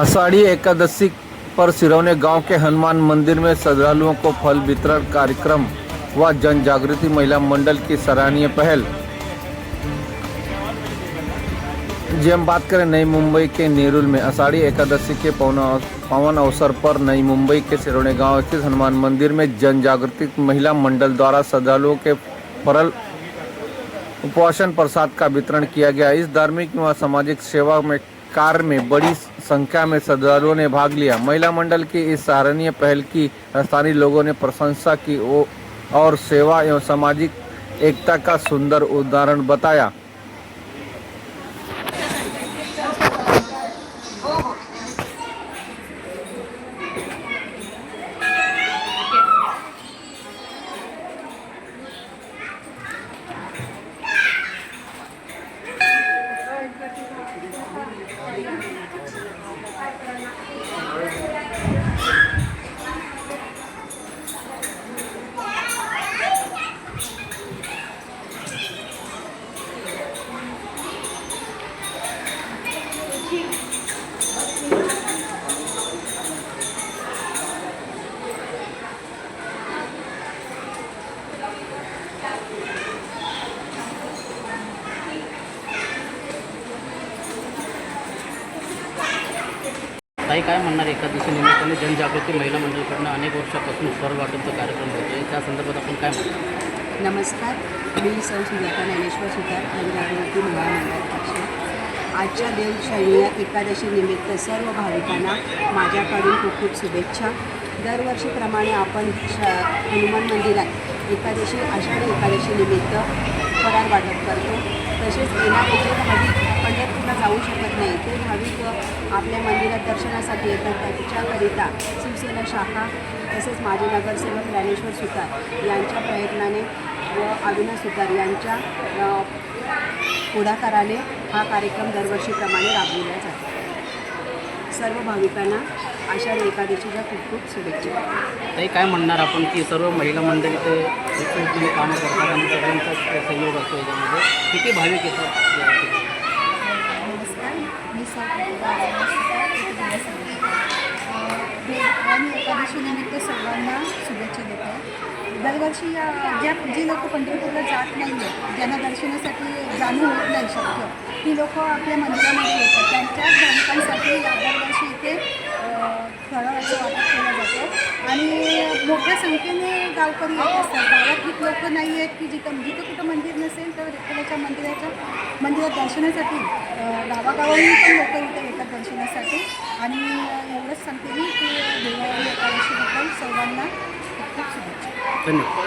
आषाढ़ी एकादशी पर सिरौने गांव के हनुमान मंदिर में श्रद्धालुओं को फल वितरण कार्यक्रम व जन जागृति महिला मंडल की सराहनीय पहल। जी हम बात करें नई मुंबई के नेरुल में आषाढ़ी एकादशी के पावन अवसर पर नई मुंबई के सिरौने गांव स्थित हनुमान मंदिर में जन जागृति महिला मंडल द्वारा श्रद्धालुओं के फल उपवासन प्रसाद का वितरण किया गया। इस धार्मिक व सामाजिक सेवा में कार्य में बड़ी संख्या में श्रद्धालुओं ने भाग लिया। महिला मंडल की इस सराहनीय पहल की स्थानीय लोगों ने प्रशंसा की और सेवा एवं सामाजिक एकता का सुंदर उदाहरण बताया। ताई काय म्हणणार एकादशी निमित्ताने जनजागृती महिला मंडळाकडून अनेक वर्षापासून स्वर वाटपचा कार्यक्रम होतोय, त्या संदर्भात आपण काय म्हणतो? नमस्कार, मी सौ सुजाता ज्ञानेश्वर सुतार, जनजागृती महिला मंडळाध्यक्ष। आजच्या देवशयनी एकादशी निमित्त सर्व भाविकांना माझ्याकडून खूप खूप शुभेच्छा। दरवर्षीप्रमाणे आपण हनुमान मंदिरात आषाढी एकादशी निमित्त फराळ वाटप करतो। तसेच येणारे जे भाविक पंढरपूरला जाऊ शकत नाही ते भाविक आपल्या मंदिरात दर्शनासाठी येतात, त्याच्याकरिता शिवसेना शाखा तसेच माजी नगरसेवक ज्ञानेश्वर सुतार यांच्या प्रयत्नाने व अविनाश सुतार यांच्या पुढाकाराने हा कार्यक्रम दरवर्षीप्रमाणे राबविला जातो। सर्व भाविकांना आषाढी एकादशीच्या खूप खूप शुभेच्छा। ताई काय म्हणणार आपण की सर्व महिला मंडळी ते एकत्रितपणे कामं करतात आणि सगळ्यांचा सहयोग असतो, याच्यामध्ये किती भाविक येतात? नमस्कार, मी एकादशी निमित्त सर्वांना शुभेच्छा देते। दरवर्षी जी लोक पंढरपूरला जात नाही आहेत, ज्यांना दर्शनासाठी जाणं होत नाही शक्य, ती लोक आपल्या मंदिरामध्ये येतात। त्यांच्याच भाविकांसाठी दरवर्षी इथे फराळाचं वाटप केलं जातं आणि मोठ्या संख्येने गावकरी येत असतात। गावातली लोक नाही आहेत की जिथं कुठं मंदिर नसेल तर विठ्ठलाच्या मंदिरात दर्शनासाठी गावागावांनी पण लोक इथे येतात दर्शनासाठी। आणि एवढंच सांगते मी की देवावरी एकादशीबद्दल सर्वांना खूप खूप शुभेच्छा। धन्यवाद।